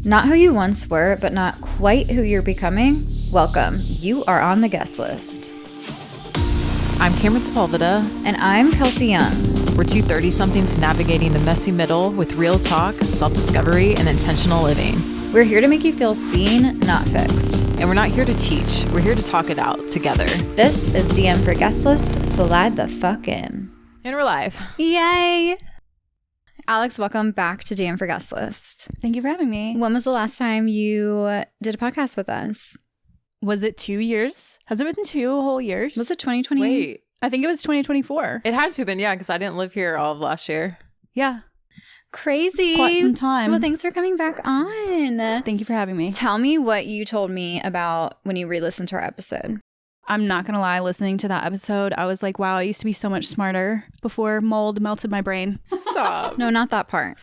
Not who you once were, but not quite who you're becoming? Welcome. You are on the guest list. I'm Cameron Sepulveda. And I'm Kelsey Young. We're two 30-somethings navigating the messy middle with real talk, self-discovery, and intentional living. We're here to make you feel seen, not fixed. And we're not here to teach. We're here to talk it out together. This is DM for Guest List. Slide the fuck in. And we're live. Yay! Alex, welcome back to DM for Guest List. Thank you for having me. When was the last time you did a podcast with us? Was it 2 years? Has it been 2 whole years? Was it 2020? Wait. I think it was 2024. It had to have been, yeah, because I didn't live here all of last year. Yeah. Crazy. Quite some time. Well, thanks for coming back on. Thank you for having me. Tell me what you told me about when you re-listened to our episode. I'm not going to lie, listening to that episode, I was like, wow, I used to be so much smarter before mold melted my brain. Stop. No, not that part.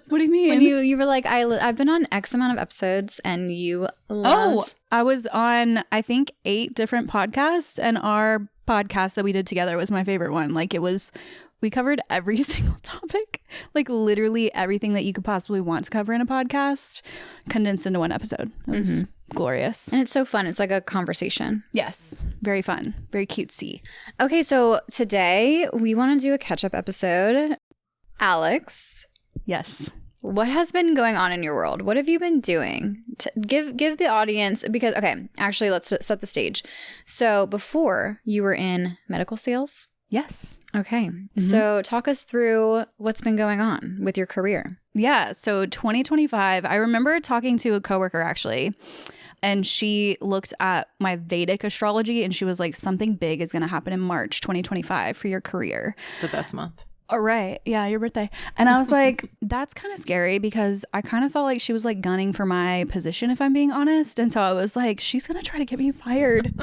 What do you mean? When you were like, I've been on X amount of episodes and you loved... I was on, I think, 8 different podcasts, and our podcast that we did together was my favorite one. Like, we covered every single topic, like literally everything that you could possibly want to cover in a podcast condensed into one episode. It was glorious. And it's so fun. It's like a conversation. Yes. Very fun. Very cutesy. Okay, so today we want to do a catch-up episode. Alex. Yes. What has been going on in your world? What have you been doing? Give the audience, because, okay, actually, let's set the stage. So before, you were in medical sales? Yes. Okay. So talk us through what's been going on with your career. Yeah. So 2025, I remember talking to a coworker actually, and she looked at my Vedic astrology and she was like, something big is going to happen in March 2025 for your career. The best month. All right. Yeah, your birthday. And I was like, that's kind of scary because I kind of felt like she was like gunning for my position, if I'm being honest. And so I was like, she's going to try to get me fired.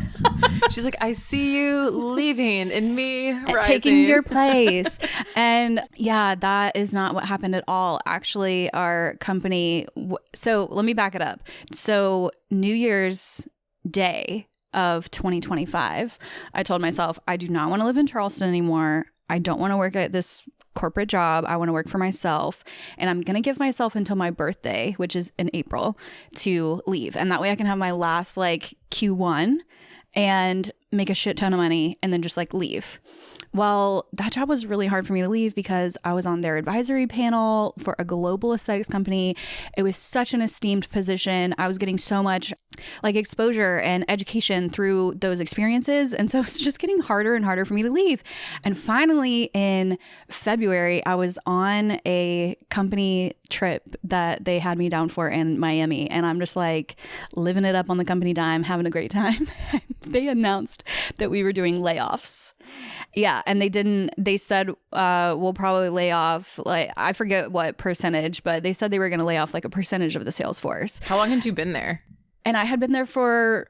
She's like, I see you leaving and me rising. Taking your place. And yeah, that is not what happened at all. Actually, our company, so let me back it up. So New Year's Day of 2025, I told myself, I do not want to live in Charleston anymore. I don't want to work at this corporate job. I want to work for myself. And I'm going to give myself until my birthday, which is in April, to leave. And that way I can have my last like Q1 and make a shit ton of money and then just like leave. Well, that job was really hard for me to leave because I was on their advisory panel for a global aesthetics company. It was such an esteemed position. I was getting so much like exposure and education through those experiences. And so it's just getting harder and harder for me to leave. And finally in February, I was on a company trip that they had me down for in Miami. And I'm just like living it up on the company dime, having a great time. They announced that we were doing layoffs. Yeah. And they said, we'll probably lay off, like, I forget what percentage, but they said they were going to lay off like a percentage of the sales force. How long had you been there? And I had been there for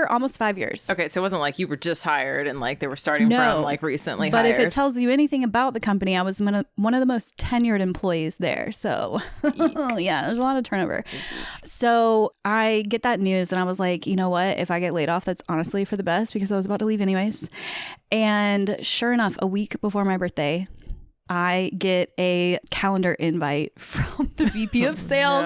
almost 5 years. Okay, so it wasn't like you were just hired and like they were starting from like recently but hired. if it tells you anything about the company, I was one of the most tenured employees there. So yeah, there's a lot of turnover. So I get that news and I was like, you know what? If I get laid off, that's honestly for the best because I was about to leave anyways. And sure enough, a week before my birthday, I get a calendar invite from the VP of sales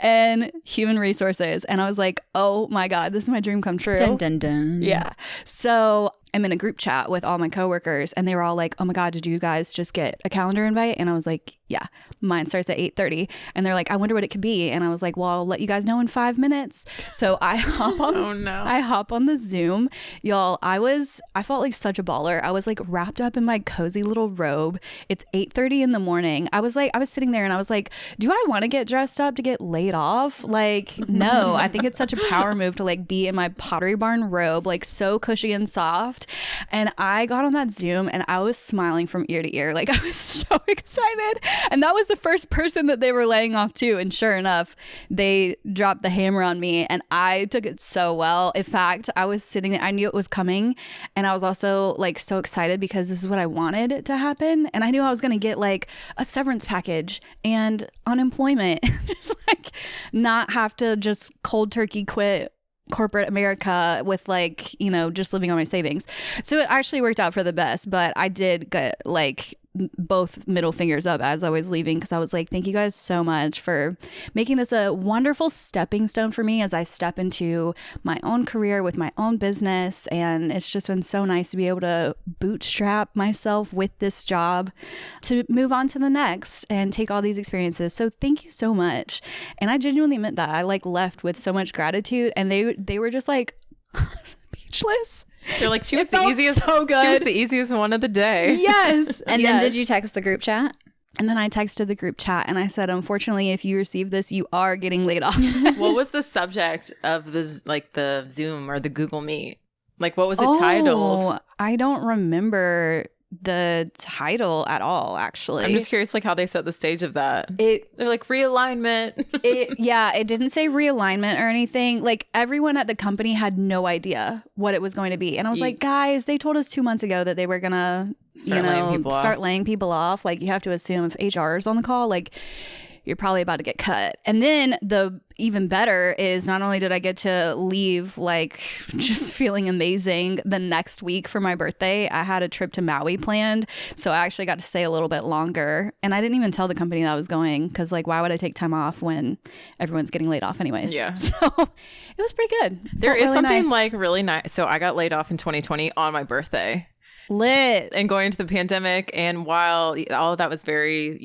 and human resources. And I was like, oh my God, this is my dream come true. Dun, dun, dun. Yeah. So I'm in a group chat with all my coworkers and they were all like, oh my God, did you guys just get a calendar invite? And I was like, yeah, mine starts at 8:30. And they're like, I wonder what it could be. And I was like, well, I'll let you guys know in 5 minutes. So I hop on, I hop on the Zoom. Y'all, I felt like such a baller. I was like wrapped up in my cozy little robe. It's 8:30 in the morning. I was sitting there and I was like, do I want to get dressed up to get laid off? Like, no, I think it's such a power move to like be in my Pottery Barn robe, like so cushy and soft. And I got on that Zoom and I was smiling from ear to ear. Like I was so excited. And that was the first person that they were laying off too. And sure enough, they dropped the hammer on me and I took it so well. In fact, I was sitting there, I knew it was coming. And I was also like so excited because this is what I wanted to happen. And I knew I was going to get like a severance package and unemployment. Just like not have to just cold turkey quit corporate America with like, you know, just living on my savings. So it actually worked out for the best, but I did get like both middle fingers up as I was leaving, because I was like, thank you guys so much for making this a wonderful stepping stone for me as I step into my own career with my own business. And it's just been so nice to be able to bootstrap myself with this job to move on to the next and take all these experiences. So thank you so much. And I genuinely meant that. I like left with so much gratitude, and they were just like speechless. They're like, she was It the felt easiest. so good. She was the easiest one of the day. Yes. And then did you text the group chat? And then I texted the group chat and I said, unfortunately, if you receive this, you are getting laid off. What was the subject of the Zoom or the Google Meet? Like, what was it titled? I don't remember the title at all, actually. I'm just curious, like, how they set the stage of that. They're like, realignment. It didn't say realignment or anything. Like, everyone at the company had no idea what it was going to be. And I was like, guys, they told us 2 months ago that they were going to, start laying people off. Like, you have to assume if HR is on the call, like, you're probably about to get cut. And then the even better is not only did I get to leave, like, just feeling amazing the next week for my birthday, I had a trip to Maui planned. So I actually got to stay a little bit longer. And I didn't even tell the company that I was going, because, like, why would I take time off when everyone's getting laid off anyways? Yeah. So it was pretty good. There is really something nice. like really nice. So I got laid off in 2020 on my birthday. Lit. And going into the pandemic. And while all of that was very,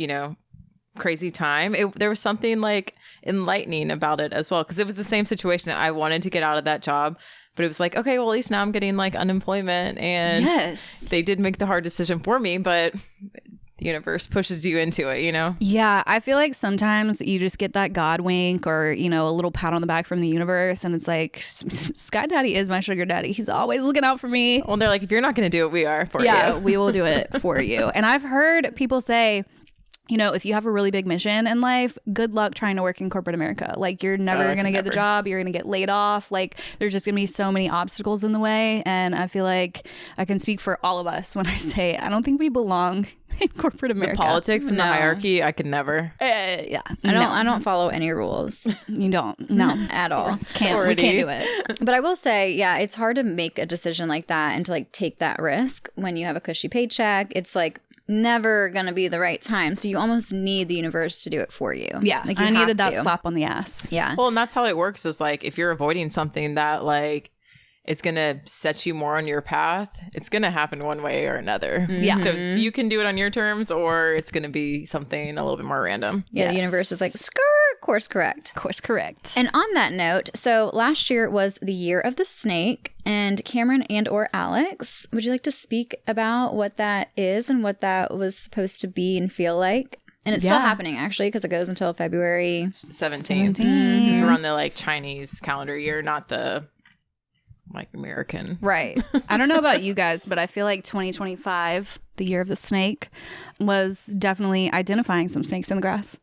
crazy time, there was something like enlightening about it as well, because it was the same situation. I wanted to get out of that job, but it was like, okay, well, at least now I'm getting like unemployment, and yes, they did make the hard decision for me, but the universe pushes you into it, Yeah, I feel like sometimes you just get that God wink or, a little pat on the back from the universe, and it's like, Sky Daddy is my sugar daddy. He's always looking out for me. Well, they're like, if you're not going to do it, we are for you. Yeah, we will do it for you. And I've heard people say, if you have a really big mission in life, good luck trying to work in corporate America. Like, you're never going to get the job. You're going to get laid off. Like, there's just going to be so many obstacles in the way. And I feel like I can speak for all of us when I say I don't think we belong in corporate America. The politics and the hierarchy, I could never. Yeah. I don't follow any rules. You don't? No. At all. We can't do it. But I will say, yeah, it's hard to make a decision like that and to like take that risk when you have a cushy paycheck. It's like never gonna be the right time, so you almost need the universe to do it for you. Yeah, like I needed that slap on the ass. Yeah, well, and that's how it works, is like, if you're avoiding something that like is gonna set you more on your path, it's gonna happen one way or another. Yeah, so you can do it on your terms, or it's gonna be something a little bit more random. Yeah, the universe is like, course correct. And on that note, so last year was the year of the snake, and Cameron and or Alex, would you like to speak about what that is and what that was supposed to be and feel like? And it's still happening, actually, because it goes until February 17th. Because we're on the like Chinese calendar year, not the like American. Right. I don't know about you guys, but I feel like 2025, the year of the snake, was definitely identifying some snakes in the grass.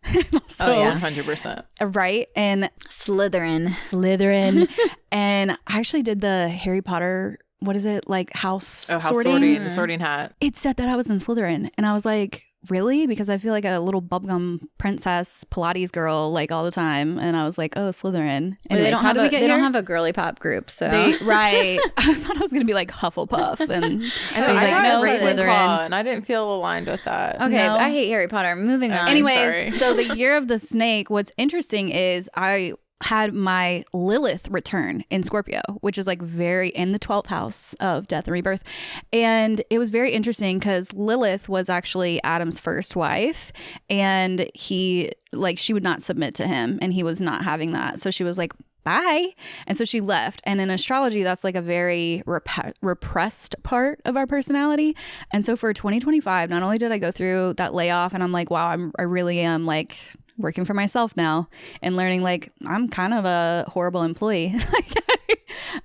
So, 100%. Right. And Slytherin. And I actually did the Harry Potter, what is it? Like house sorting. The sorting hat. It said that I was in Slytherin. And I was like, really? Because I feel like a little bubblegum princess Pilates girl like all the time. And I was like, oh, Slytherin. Anyways, they don't have a girly pop group, so right. I thought I was gonna be like Hufflepuff, and I was like, no, Slytherin, and I didn't feel aligned with that. Okay, no. I hate Harry Potter. Moving on. Anyways, so the year of the snake. What's interesting is I had my Lilith return in Scorpio, which is like very in the 12th house of death and rebirth. And it was very interesting because Lilith was actually Adam's first wife, and she would not submit to him, and he was not having that. So she was like, bye. And so she left. And in astrology, that's like a very repressed part of our personality. And so for 2025, not only did I go through that layoff and I'm like, wow, I really am like working for myself now and learning like I'm kind of a horrible employee.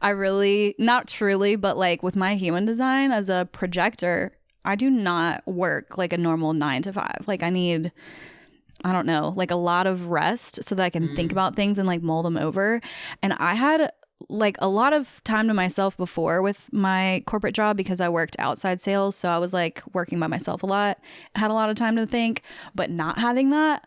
I really, not truly, but like with my human design as a projector, I do not work like a normal 9 to 5. Like I need, I don't know, like a lot of rest so that I can think about things and like mull them over. And I had like a lot of time to myself before with my corporate job because I worked outside sales. So I was like working by myself a lot, had a lot of time to think, but not having that.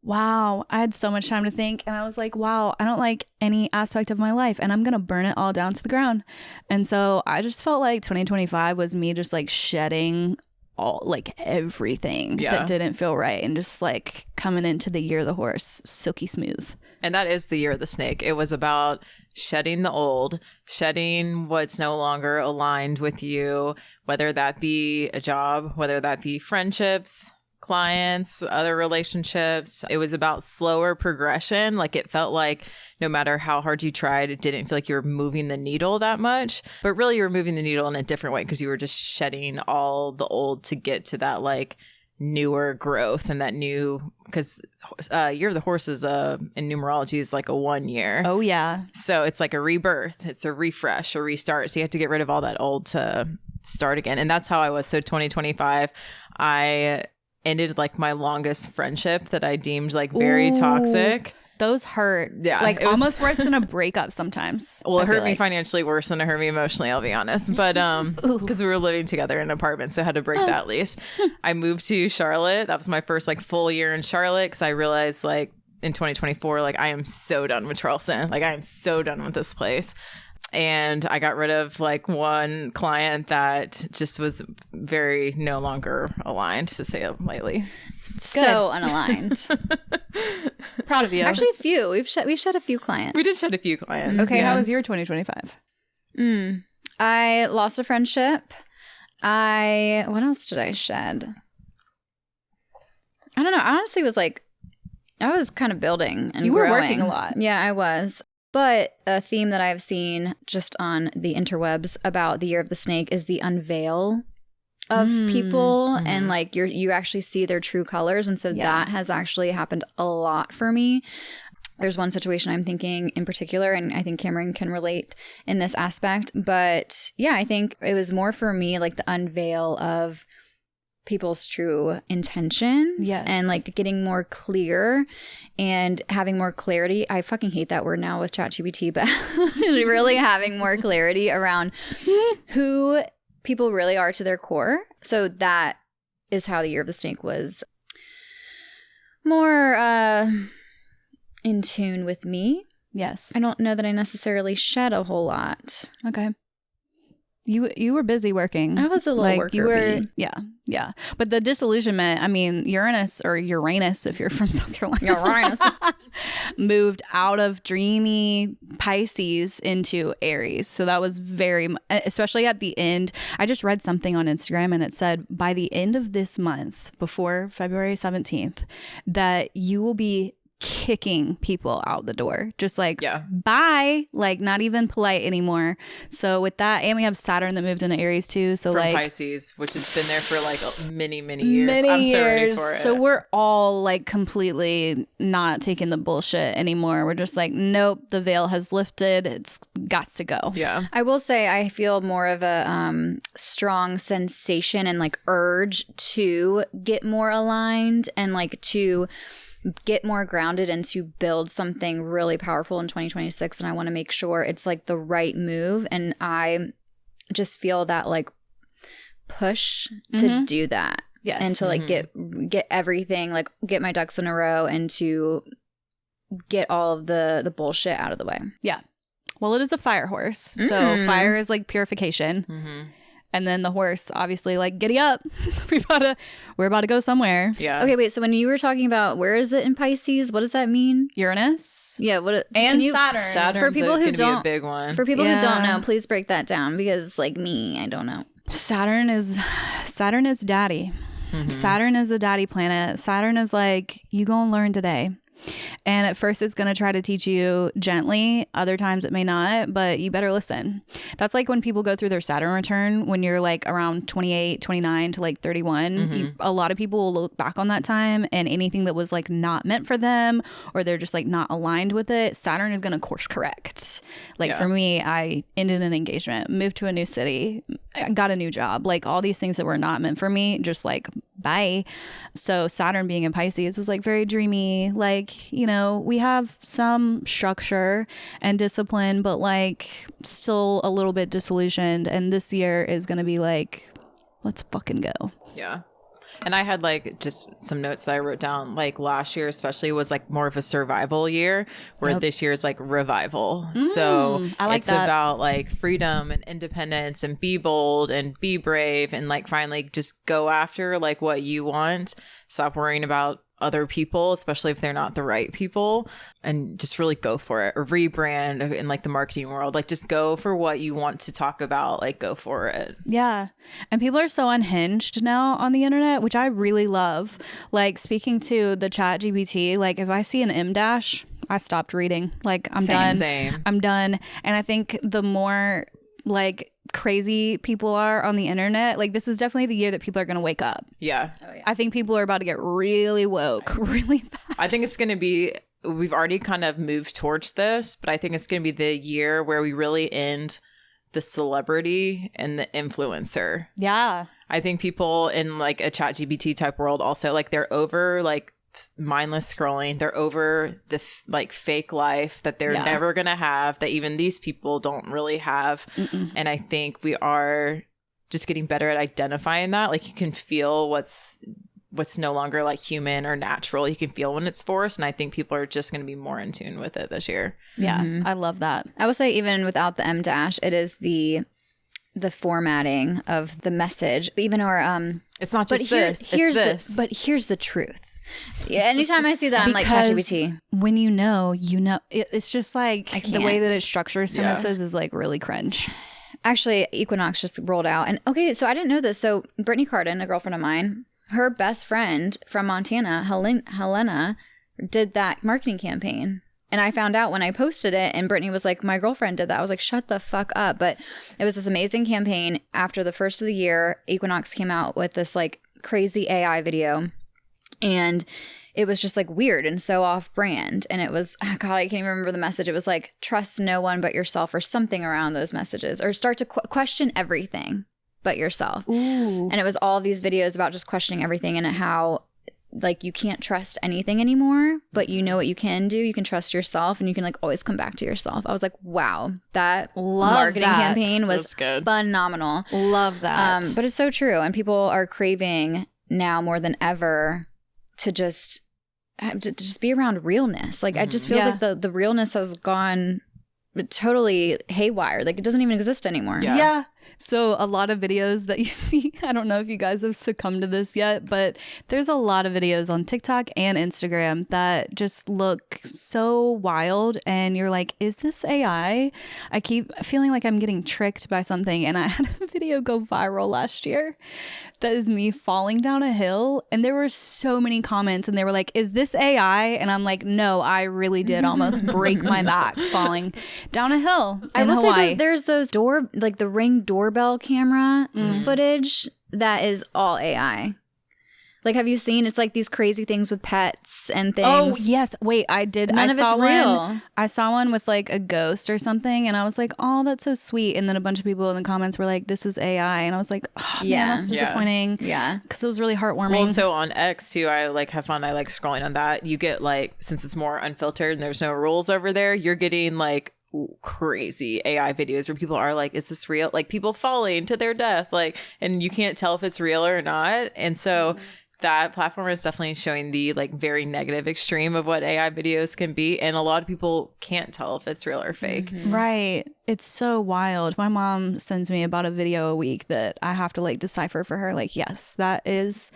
Wow, I had so much time to think, and I was like, wow, I don't like any aspect of my life, and I'm gonna burn it all down to the ground. And so I just felt like 2025 was me just like shedding all like everything that didn't feel right, and just like coming into the year of the horse silky smooth. And that is the year of the snake. It was about shedding the old, shedding what's no longer aligned with you, whether that be a job, whether that be friendships, clients, other relationships. It was about slower progression. Like it felt like no matter how hard you tried, it didn't feel like you were moving the needle that much. But really you were moving the needle in a different way because you were just shedding all the old to get to that like newer growth and that new, because year of the horse is in numerology is like a 1 year. Oh yeah. So it's like a rebirth, it's a refresh, a restart. So you have to get rid of all that old to start again. And that's how I was. So 2025 I ended like my longest friendship that I deemed like very toxic. Those hurt. Yeah. Like almost worse than a breakup sometimes. Well, it hurt me financially worse than it hurt me emotionally, I'll be honest. But because we were living together in an apartment, so I had to break that lease. I moved to Charlotte. That was my first like full year in Charlotte because I realized like in 2024, like I am so done with Charleston. Like I am so done with this place. And I got rid of like one client that just was very no longer aligned, to say it lightly. So unaligned. Proud of you. Actually, a few. We've shed a few clients. We did shed a few clients. Okay, how was your 2025? I lost a friendship. What else did I shed? I don't know. I honestly was like, I was kind of building and you were growing. Working a lot. Yeah, I was. But a theme that I've seen just on the interwebs about the year of the snake is the unveil of people, and like you actually see their true colors, and so that has actually happened a lot for me. There's one situation I'm thinking in particular, and I think Cameron can relate in this aspect, but yeah, I think it was more for me like the unveil of people's true intentions and like getting more clear and having more clarity. I fucking hate that word now with ChatGPT, but really having more clarity around who people really are to their core. So that is how the year of the snake was more in tune with me. Yes. I don't know that I necessarily shed a whole lot. Okay. You were busy working. I was a little worker. You were, yeah. But the disillusionment, I mean, Uranus if you're from South Carolina, Uranus moved out of dreamy Pisces into Aries. So that was especially at the end. I just read something on Instagram and it said by the end of this month, before February 17th, that you will be kicking people out the door, just like bye, like not even polite anymore. So with that, and we have Saturn that moved into Aries too, so from like Pisces, which has been there for like many years. I'm so ready for it. So we're all like completely not taking the bullshit anymore. We're just like, nope, the veil has lifted, it's got to go. Yeah, I will say I feel more of a strong sensation and like urge to get more aligned and like to get more grounded and to build something really powerful in 2026. And I want to make sure it's like the right move. And I just feel that like push to do that. Yes. And to like get everything, like get my ducks in a row and to get all of the bullshit out of the way. Yeah. Well, it is a fire horse. So fire is like purification. And then the horse, obviously, like, giddy up. We're about to go somewhere. Yeah. Okay, wait. So when you were talking about where is it in Pisces, what does that mean? Uranus. Yeah. And Saturn. Saturn's for people who don't, be a big one. For people who don't know, please break that down because, like me, I don't know. Saturn is daddy. Saturn is the daddy planet. Saturn is like, you gonna learn today. And at first it's going to try to teach you gently. Other times it may not, but you better listen. That's like when people go through their Saturn return when you're like around 28, 29 to like 31. A lot of people will look back on that time and anything that was like not meant for them or they're just like not aligned with it, Saturn is going to course correct. Like for me, I ended an engagement, moved to a new city, got a new job, like all these things that were not meant for me, just like bye. So Saturn being in Pisces is like very dreamy, like, you know, we have some structure and discipline, but like still a little bit disillusioned. And this year is going to be like, let's fucking go. Yeah. And I had like just some notes that I wrote down, like last year especially was like more of a survival year, where this year is like revival. So I like it's that. about like freedom and independence and be bold and be brave and like finally just go after like what you want. Stop worrying about other people, especially if they're not the right people, and just really go for it. Or rebrand in like the marketing world, like just go for what you want to talk about, like go for it. Yeah. And people are so unhinged now on the internet, which I really love. Like speaking to the chat GPT, like if I see an M dash, I stopped reading. Like I'm done. Same. I'm done. And I think the more like crazy people are on the internet, like this is definitely the year that people are going to wake up. Yeah. I think people are about to get really woke really fast. I think it's going to be, we've already kind of moved towards this, but I think it's going to be the year where we really end the celebrity and the influencer. Yeah. I think people in like a chat GPT type world also, like they're over like mindless scrolling. They're over the like fake life that they're never going to have, that even these people don't really have. And I think we are just getting better at identifying that. Like you can feel what's no longer like human or natural. You can feel when it's forced. And I think people are just going to be more in tune with it this year. Yeah. I love that. I will say even without the M dash, it is the formatting of the message. Even our it's not just this. It's this. But here's the truth. Yeah, anytime I see that, I'm like, Because ChatGPT. when you know, it's just like the way that it structures sentences is like really cringe. Actually, Equinox just rolled out. And okay, so I didn't know this. So Brittany Cardin, a girlfriend of mine, her best friend from Montana, Helena, did that marketing campaign. And I found out when I posted it, and Brittany was like, my girlfriend did that. I was like, shut the fuck up. But it was this amazing campaign. After the first of the year, Equinox came out with this like crazy AI video. And it was just like weird and so off brand. And it was, oh God, I can't even remember the message. It was like, trust no one but yourself, or something around those messages, or start to question everything but yourself. Ooh. And it was all these videos about just questioning everything and how like you can't trust anything anymore, but you know what you can do. You can trust yourself, and you can like always come back to yourself. I was like, wow, that marketing campaign was good. Phenomenal. Love that. But it's so true. And people are craving now more than ever to just be around realness. Like it just feels like the realness has gone totally haywire. Like it doesn't even exist anymore. Yeah. So a lot of videos that you see, I don't know if you guys have succumbed to this yet, but there's a lot of videos on TikTok and Instagram that just look so wild. And you're like, is this AI? I keep feeling like I'm getting tricked by something. And I had a video go viral last year that is me falling down a hill. And there were so many comments, and they were like, is this AI? And I'm like, no, I really did almost break my back falling down a hill in I will Hawaii. say there's those like the Ring doorbell camera footage that is all AI. Like, have you seen? It's like these crazy things with pets and things. Oh yes, wait, I did. None I of saw it's real. one. I saw one with like a ghost or something, and I was like, "Oh, that's so sweet." And then a bunch of people in the comments were like, "This is AI," and I was like, "Oh, man, that's disappointing." Yeah, because it was really heartwarming. Well, and so on X too, I like have fun. I like scrolling on that. You get like, since it's more unfiltered and there's no rules over there, you're getting like crazy AI videos where people are like, is this real? Like people falling to their death, like, and you can't tell if it's real or not. And so that platform is definitely showing the like very negative extreme of what AI videos can be. And a lot of people can't tell if it's real or fake. Right. It's so wild. My mom sends me about a video a week that I have to like decipher for her. Like, yes, that is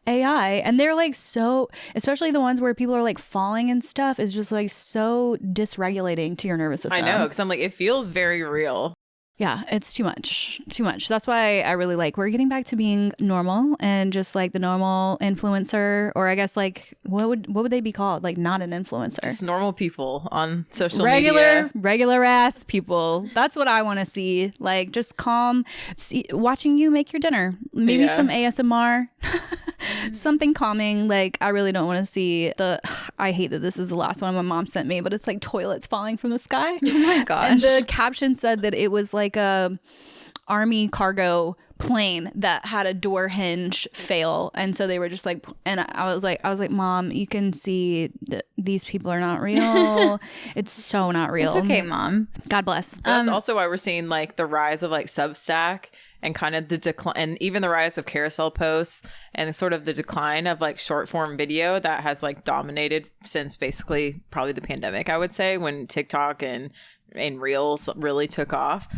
AI. And they're like so, especially the ones where people are like falling and stuff, is just like so dysregulating to your nervous system. I know, because I'm like, it feels very real. Yeah, it's too much. That's why I really like, we're getting back to being normal and just like the normal influencer, or I guess like what would they be called? Like not an influencer. Just normal people on social media. Regular ass people. That's what I want to see. Like just calm, watching you make your dinner. Maybe some ASMR. Something calming. Like I really don't want to see I hate that this is the last one my mom sent me, but it's like toilets falling from the sky. Oh my gosh. And the caption said that it was like a army cargo plane that had a door hinge fail, and so they were just like, and I was like, Mom, you can see that these people are not real. It's so not real. It's okay, Mom. God bless. That's also why we're seeing like the rise of like Substack and kind of the decline, and even the rise of carousel posts and sort of the decline of like short form video that has like dominated since basically probably the pandemic, I would say, when TikTok and Reels really took off.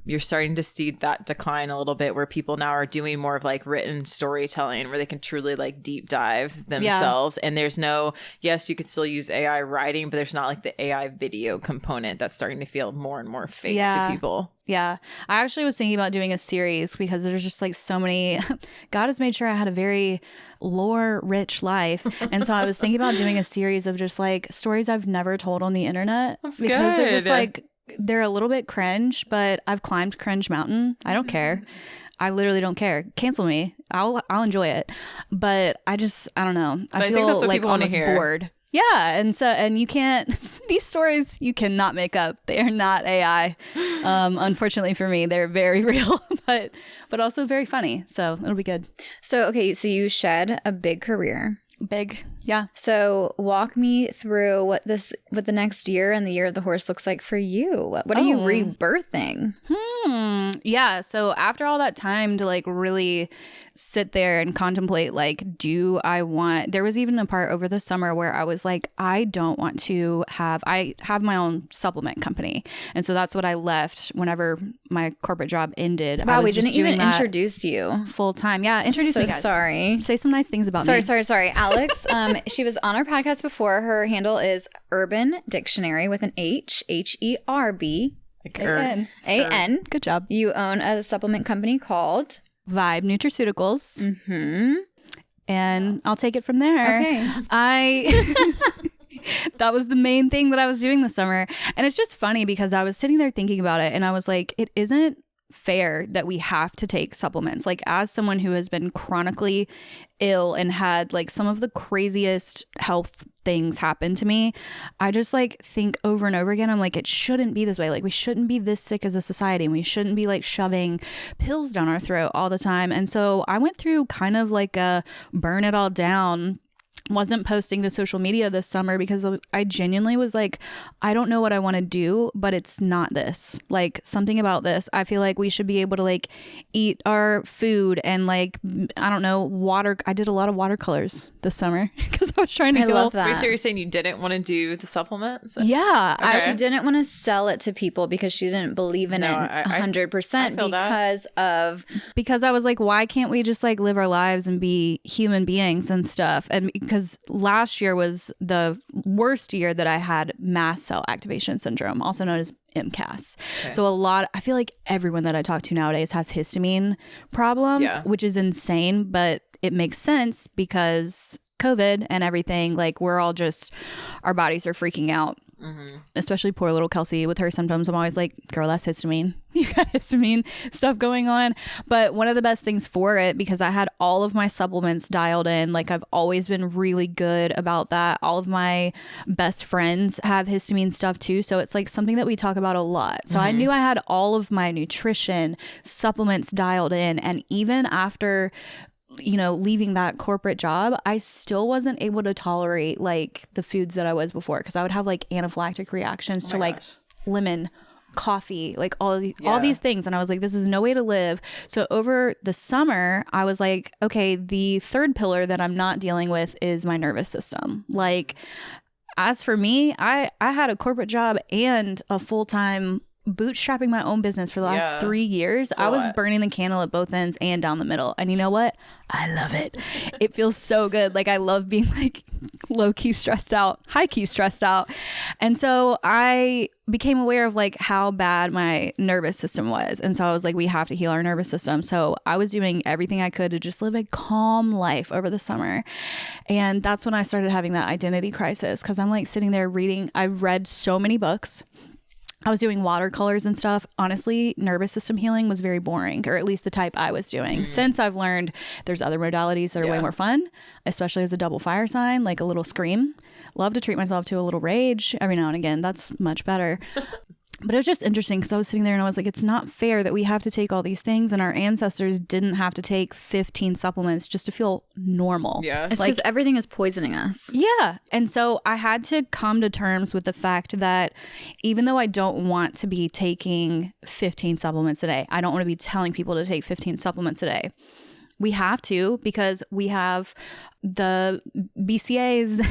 You're starting to see that decline a little bit, where people now are doing more of like written storytelling where they can truly like deep dive themselves. And there's no, yes, you could still use AI writing, but there's not like the AI video component that's starting to feel more and more fake to people. Yeah. I actually was thinking about doing a series because there's just like so many. God has made sure I had a very lore rich life. And so I was thinking about doing a series of just like stories I've never told on the internet. That's because good. They're just like, they're a little bit cringe, but I've climbed Cringe Mountain. I don't care. I literally don't care. Cancel me. I'll enjoy it. But I don't know. I feel think that's what like people wanna almost hear. bored. Yeah, and you can't, these stories you cannot make up. They are not AI. Unfortunately for me, they're very real, but also very funny. So it'll be good. So, okay, so you shed a big career. Big, yeah. So walk me through what the next year and the year of the horse looks like for you. What are you rebirthing? Yeah. So after all that time to like really sit there and contemplate, like, there was even a part over the summer where I was like, I have my own supplement company. And so that's what I left whenever my corporate job ended. Wow, we didn't even introduce you full time. Yeah. Introduce me, guys. Sorry. Say some nice things about me. Sorry. Alex, she was on our podcast before. Her handle is Urban Dictionary with an H, H-E-R-B. A-N. Good job. You own a supplement company called Vibe Nutraceuticals. Mm-hmm. And I'll take it from there. Okay. That was the main thing that I was doing this summer. And it's just funny because I was sitting there thinking about it and I was like, it isn't fair that we have to take supplements. Like, as someone who has been chronically ill and had like some of the craziest health things happen to me, I just like think over and over again, I'm like, it shouldn't be this way. Like, we shouldn't be this sick as a society, and we shouldn't be like shoving pills down our throat all the time. And so I went through kind of like a burn it all down. Wasn't posting to social media this summer because I genuinely was like, I don't know what I want to do, but it's not this. Like, something about this, I feel like we should be able to like eat our food and like, I don't know, water. I did a lot of watercolors this summer because I was trying to love that. Wait, so you're saying you didn't want to do the supplements? Yeah. Okay. She didn't want to sell it to people because she didn't believe in it 100% because I was like, why can't we just like live our lives and be human beings and stuff? And because last year was the worst year that I had mast cell activation syndrome, also known as MCAS. Okay. So I feel like everyone that I talk to nowadays has histamine problems, which is insane, but it makes sense because COVID and everything, like our bodies are freaking out. Mm-hmm. Especially poor little Kelsey with her symptoms. I'm always like, girl, that's histamine. You got histamine stuff going on. But one of the best things for it, because I had all of my supplements dialed in, like I've always been really good about that. All of my best friends have histamine stuff too. So it's like something that we talk about a lot. So I knew I had all of my nutrition supplements dialed in. And even after leaving that corporate job, I still wasn't able to tolerate like the foods that I was before, because I would have like anaphylactic reactions to like lemon, coffee, like all these things. And I was like, this is no way to live. So over the summer, I was like, okay, the third pillar that I'm not dealing with is my nervous system. Like, as for me, I had a corporate job and a full-time bootstrapping my own business for the last 3 years. I was burning the candle at both ends and down the middle. And you know what? I love it. It feels so good. Like, I love being like low-key stressed out, high-key stressed out. And so I became aware of like how bad my nervous system was. And so I was like, we have to heal our nervous system. So I was doing everything I could to just live a calm life over the summer. And that's when I started having that identity crisis, because I'm like sitting there reading. I've read so many books. I was doing watercolors and stuff. Honestly, nervous system healing was very boring, or at least the type I was doing. Since I've learned there's other modalities that are way more fun, especially as a double fire sign, like a little scream. Love to treat myself to a little rage every now and again. That's much better. But it was just interesting because I was sitting there and I was like, it's not fair that we have to take all these things and our ancestors didn't have to take 15 supplements just to feel normal. Yeah. It's because everything is poisoning us. Yeah. And so I had to come to terms with the fact that even though I don't want to be taking 15 supplements a day, I don't want to be telling people to take 15 supplements a day. We have to, because we have the BCAs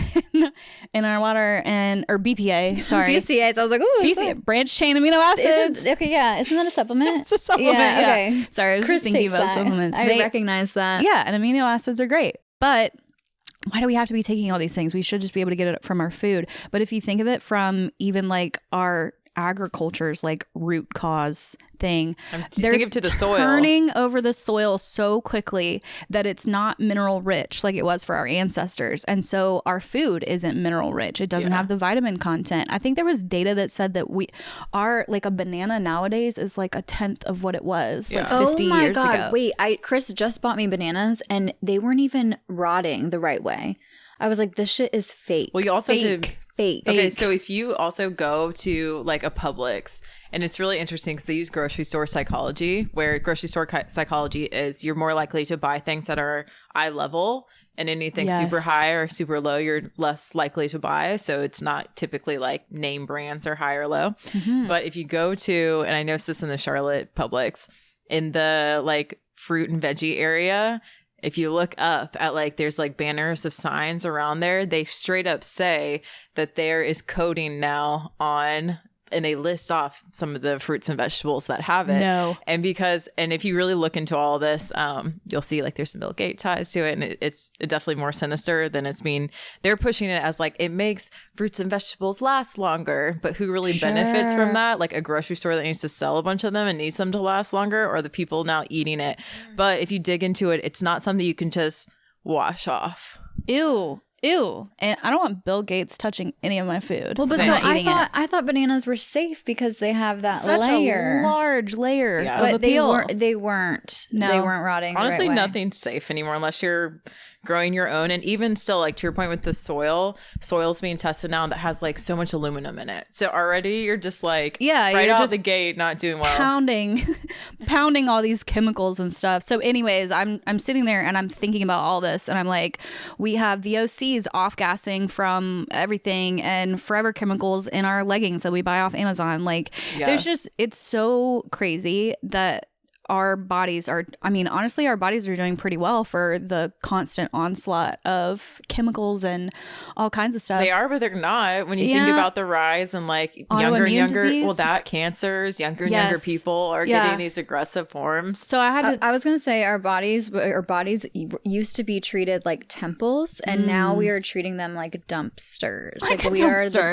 in our water or BPA, sorry. BCAs. I was like, ooh. BCA, branched chain amino acids. Okay, yeah. Isn't that a supplement? It's a supplement. Yeah. Okay. Sorry, I was just thinking about supplements. I recognize that. Yeah, and amino acids are great. But why do we have to be taking all these things? We should just be able to get it from our food. But if you think of it from even like our agriculture's like root cause thing, they're think of to the soil, turning over the soil so quickly that it's not mineral rich like it was for our ancestors, and so our food isn't mineral rich. It doesn't have the vitamin content. I think there was data that said that like a banana nowadays is like a tenth of what it was like 50 years ago. Oh my God, wait, Chris just bought me bananas and they weren't even rotting the right way. I was like, this shit is fake. Well, you also have to fake. Okay, so if you also go to like a Publix, and it's really interesting because they use grocery store psychology, where grocery store psychology is you're more likely to buy things that are eye level, and anything super high or super low, you're less likely to buy. So it's not typically like name brands are high or low. Mm-hmm. But if you go to, and I noticed this in the Charlotte Publix, in the like fruit and veggie area, if you look up at like, there's like banners of signs around there, they straight up say that there is coating now on, and they list off some of the fruits and vegetables that have it. No. And if you really look into all this, you'll see like there's some Bill Gates ties to it. And it's definitely more sinister than it's being. They're pushing it as like, it makes fruits and vegetables last longer. But who really benefits from that? Like a grocery store that needs to sell a bunch of them and needs them to last longer, or the people now eating it. But if you dig into it, it's not something you can just wash off. Ew. And I don't want Bill Gates touching any of my food. Well, but so I thought bananas were safe because they have that such layer. A large layer of but appeal. They weren't. No. They weren't rotting. Honestly, the right way. nothing's safe anymore unless you're growing your own. And even still, like to your point with the soil's being tested now that has like so much aluminum in it. So already you're just like, right out of the gate, not doing well. Pounding all these chemicals and stuff. So anyways, I'm sitting there and I'm thinking about all this, and I'm like, we have VOCs off-gassing from everything and forever chemicals in our leggings that we buy off Amazon. Like there's just, it's so crazy that our bodies are, honestly, our bodies are doing pretty well for the constant onslaught of chemicals and all kinds of stuff. They are, but they're not. When you think about the rise and like younger disease. Cancers, younger and younger people are getting these aggressive forms. So I was going to say our bodies used to be treated like temples, and now we are treating them like dumpsters. Like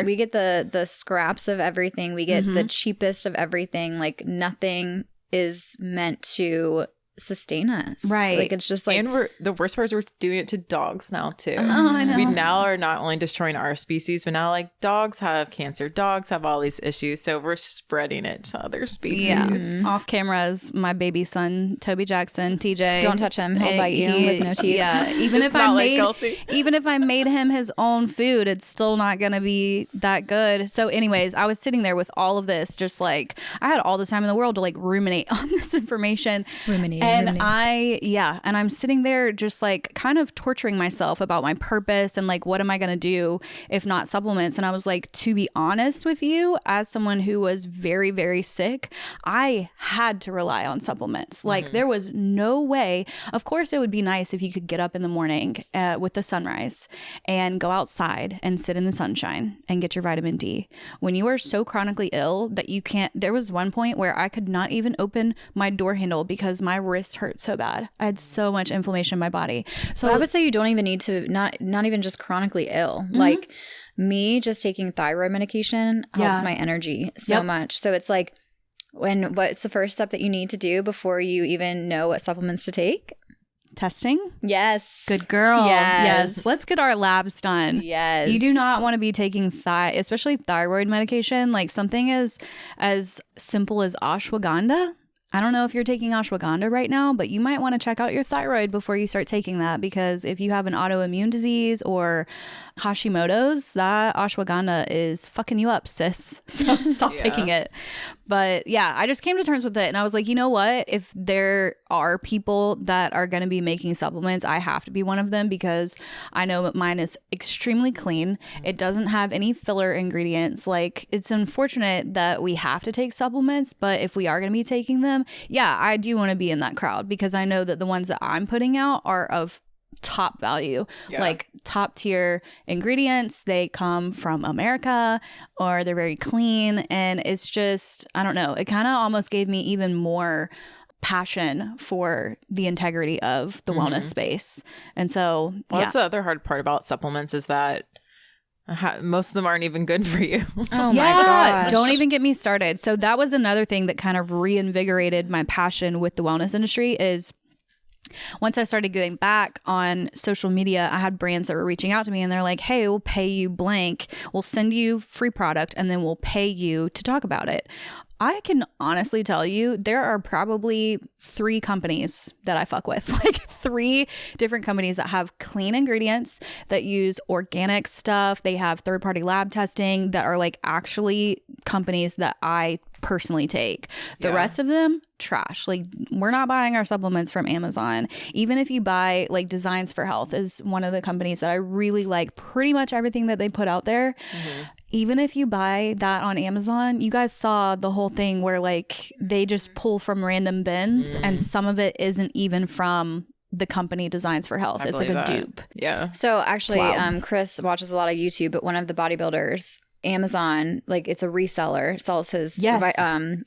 we get the scraps of everything. We get the cheapest of everything. Like nothing is meant to sustain us, right? Like it's just like, and the worst part is we're doing it to dogs now too. I know. We now are not only destroying our species, but now like dogs have cancer, dogs have all these issues, so we're spreading it to other species. Off cameras, my baby son Toby Jackson, TJ, don't touch him, he'll bite you with no teeth. Even if I made him his own food, it's still not gonna be that good. So anyways, I was sitting there with all of this, just like I had all the time in the world to like ruminate on this information. And I'm sitting there just like kind of torturing myself about my purpose and like, what am I going to do if not supplements? And I was like, to be honest with you, as someone who was very, very sick, I had to rely on supplements. Like there was no way. Of course, it would be nice if you could get up in the morning with the sunrise and go outside and sit in the sunshine and get your vitamin D. When you are so chronically ill that you can't, there was one point where I could not even open my door handle because my wrist hurt so bad. I had so much inflammation in my body. So I would say you don't even need to, not even just chronically ill. Like me just taking thyroid medication helps my energy so much. So it's like, what's the first step that you need to do before you even know what supplements to take? Testing? Yes. Good girl. Yes. Let's get our labs done. Yes. You do not want to be taking especially thyroid medication, like something as simple as ashwagandha. I don't know if you're taking ashwagandha right now, but you might want to check out your thyroid before you start taking that, because if you have an autoimmune disease or Hashimoto's, that ashwagandha is fucking you up, sis. So stop taking it. But yeah, I just came to terms with it, and I was like, you know what? If there are people that are going to be making supplements, I have to be one of them, because I know mine is extremely clean. It doesn't have any filler ingredients. Like, it's unfortunate that we have to take supplements, but if we are going to be taking them, yeah, I do want to be in that crowd, because I know that the ones that I'm putting out are of top value, like top tier ingredients. They come from America, or they're very clean, and it's just, I don't know, it kind of almost gave me even more passion for the integrity of the wellness space. And so that's the other hard part about supplements, is that most of them aren't even good for you. Oh my gosh. Don't even get me started. So that was another thing that kind of reinvigorated my passion with the wellness industry. Is once I started getting back on social media, I had brands that were reaching out to me, and they're like, hey, we'll pay you blank. We'll send you free product, and then we'll pay you to talk about it. I can honestly tell you, there are probably 3 companies that I fuck with, like 3 different companies that have clean ingredients, that use organic stuff. They have third-party lab testing, that are like actually companies that I personally take. The rest of them, trash. Like, we're not buying our supplements from Amazon. Even if you buy, like, Designs for Health is one of the companies that I really like pretty much everything that they put out there. Even if you buy that on Amazon, you guys saw the whole thing where, like, they just pull from random bins, and some of it isn't even from the company Designs for Health. It's like a dupe. Yeah. So actually, Chris watches a lot of YouTube, but one of the bodybuilders, Amazon, like, it's a reseller, sells his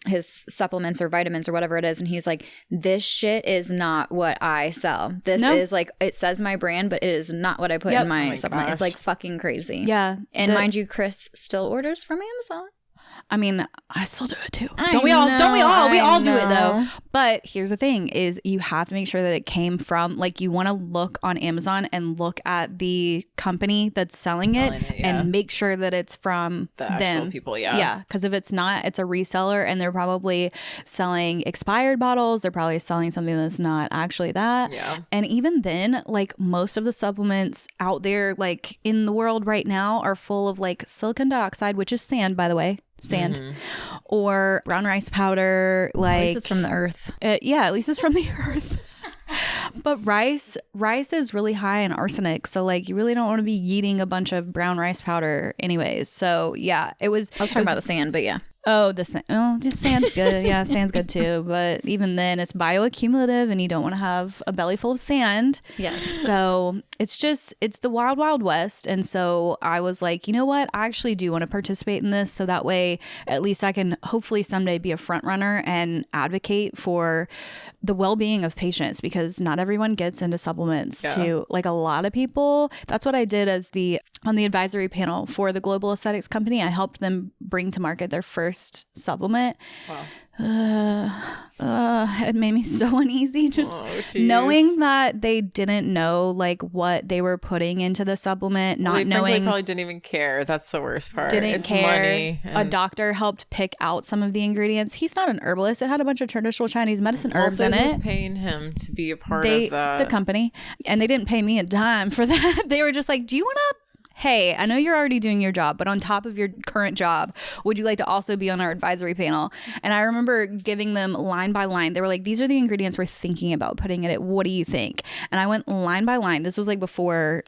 his supplements or vitamins or whatever it is, and he's like, this shit is not what I sell. This is like, it says my brand, but it is not what I put in my supplement. Gosh. It's like fucking crazy. Yeah. And mind you, Chris still orders from Amazon. I mean, I still do it too. Don't we all? We all do it though. But here's the thing: is you have to make sure that it came from, like, you want to look on Amazon and look at the company that's selling it, and make sure that it's from the actual people. Yeah. Because if it's not, it's a reseller, and they're probably selling expired bottles. They're probably selling something that's not actually that. Yeah. And even then, like, most of the supplements out there, like, in the world right now, are full of, like, silicon dioxide, which is sand, by the way. Or brown rice powder. Like, at least it's from the earth. At least it's from the earth. But rice is really high in arsenic, so, like, you really don't want to be eating a bunch of brown rice powder anyways. So yeah, I was talking about the sand, but yeah. Oh, the sand. Oh, just sand's good. Yeah, sand's good too. But even then, it's bioaccumulative, and you don't want to have a belly full of sand. Yeah. So it's the wild, wild west. And so I was like, you know what? I actually do want to participate in this, so that way at least I can hopefully someday be a front runner and advocate for the well-being of patients, because not everyone gets into supplements too. Like, a lot of people. That's what I did on the advisory panel for the global aesthetics company. I helped them bring to market their first supplement. Wow. It made me so uneasy just knowing that they didn't know, like, what they were putting into the supplement, not knowing. They probably didn't even care. That's the worst part. Didn't care. Money A doctor helped pick out some of the ingredients. He's not an herbalist. It had a bunch of traditional Chinese medicine herbs in it. Who's paying him to be a part of that? The company. And they didn't pay me a dime for that. They were just like, do you want to, hey, I know you're already doing your job, but on top of your current job, would you like to also be on our advisory panel? And I remember giving them line by line. They were like, these are the ingredients we're thinking about putting in it. What do you think? And I went line by line. This was like before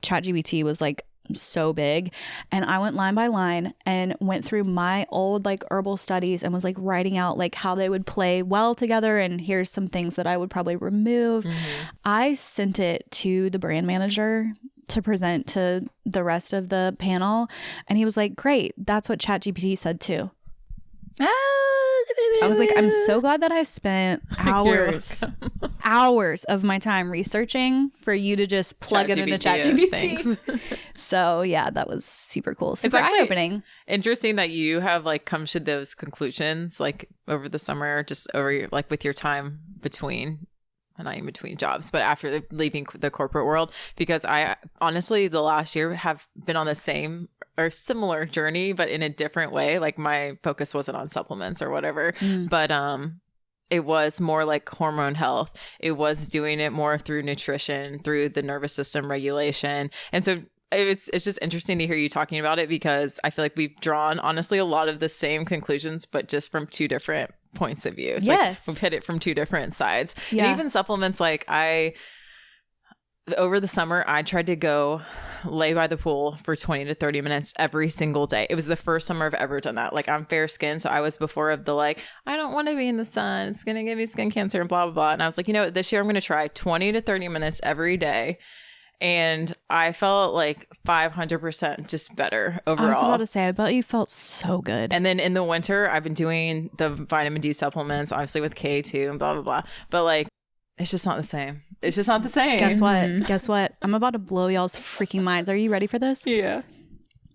ChatGPT was like so big. And I went line by line and went through my old, like, herbal studies, and was, like, writing out, like, how they would play well together, and here's some things that I would probably remove. I sent it to the brand manager to present to the rest of the panel, and he was like, great, that's what ChatGPT said too. I was like, I'm so glad that I spent hours of my time researching for you to just plug it into ChatGPT. So yeah, that was super cool. Super eye-opening. Interesting that you have, like, come to those conclusions, like, over the summer, just over, like, with your time between, not in between jobs, but after leaving the corporate world, because I honestly, the last year, have been on the same or similar journey, but in a different way. Like, my focus wasn't on supplements or whatever, but it was more like hormone health. It was doing it more through nutrition, through the nervous system regulation. And so it's just interesting to hear you talking about it, because I feel like we've drawn honestly a lot of the same conclusions, but just from two different points of view. It's yes. Like we've hit it from two different sides. Yeah. And even supplements, like over the summer, I tried to go lay by the pool for 20 to 30 minutes every single day. It was the first summer I've ever done that. Like, I'm fair skinned, so I was before of the like, I don't want to be in the sun. It's going to give me skin cancer and blah, blah, blah. And I was like, you know what? This year I'm going to try 20 to 30 minutes every day. And I felt like 500% just better overall. I was about to say, I bet you felt so good. And then in the winter, I've been doing the vitamin D supplements, obviously with K2 and blah, blah, blah. But like, it's just not the same. It's just not the same. Guess what? Guess what? I'm about to blow y'all's freaking minds. Are you ready for this? Yeah.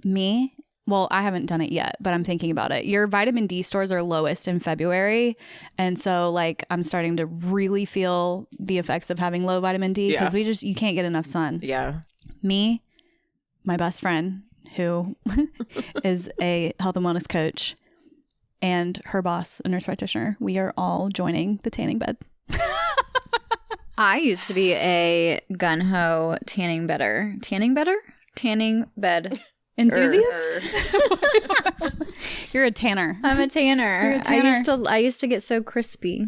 Me? Well, I haven't done it yet, but I'm thinking about it. Your vitamin D stores are lowest in February. And so like I'm starting to really feel the effects of having low vitamin D because you can't get enough sun. Yeah. Me, my best friend, who is a health and wellness coach, and her boss, a nurse practitioner, we are all joining the tanning bed. I used to be a gun-ho tanning bed enthusiast. You're a tanner. I'm a tanner. You're a tanner. I used to get so crispy.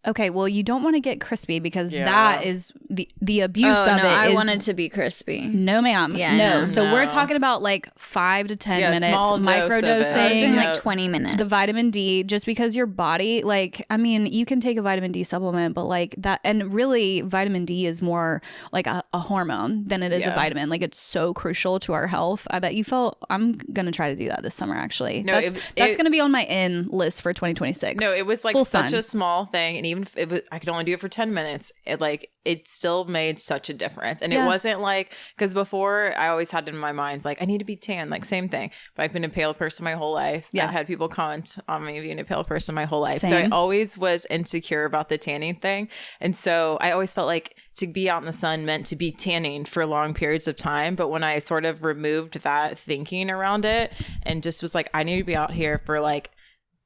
Okay, well, you don't want to get crispy because that is the abuse of it. I wanted to be crispy. No, ma'am. Yeah, no. So we're talking about like 5 to 10 minutes, microdosing. I was doing like 20 minutes. The vitamin D, just because your body, like, I mean, you can take a vitamin D supplement, but like that, and really, vitamin D is more like a hormone than it is a vitamin. Like, it's so crucial to our health. I bet you felt. I'm gonna try to do that this summer. Actually, no, that's gonna be on my in list for 2026. No, it was like Full such sun. a small thing, and even if I could only do it for 10 minutes, it still made such a difference. And it wasn't like, because before I always had in my mind, like, I need to be tan, like same thing. But I've been a pale person my whole life. Yeah. I've had people comment on me being a pale person my whole life. Same. So I always was insecure about the tanning thing. And so I always felt like to be out in the sun meant to be tanning for long periods of time. But when I sort of removed that thinking around it and just was like, I need to be out here for like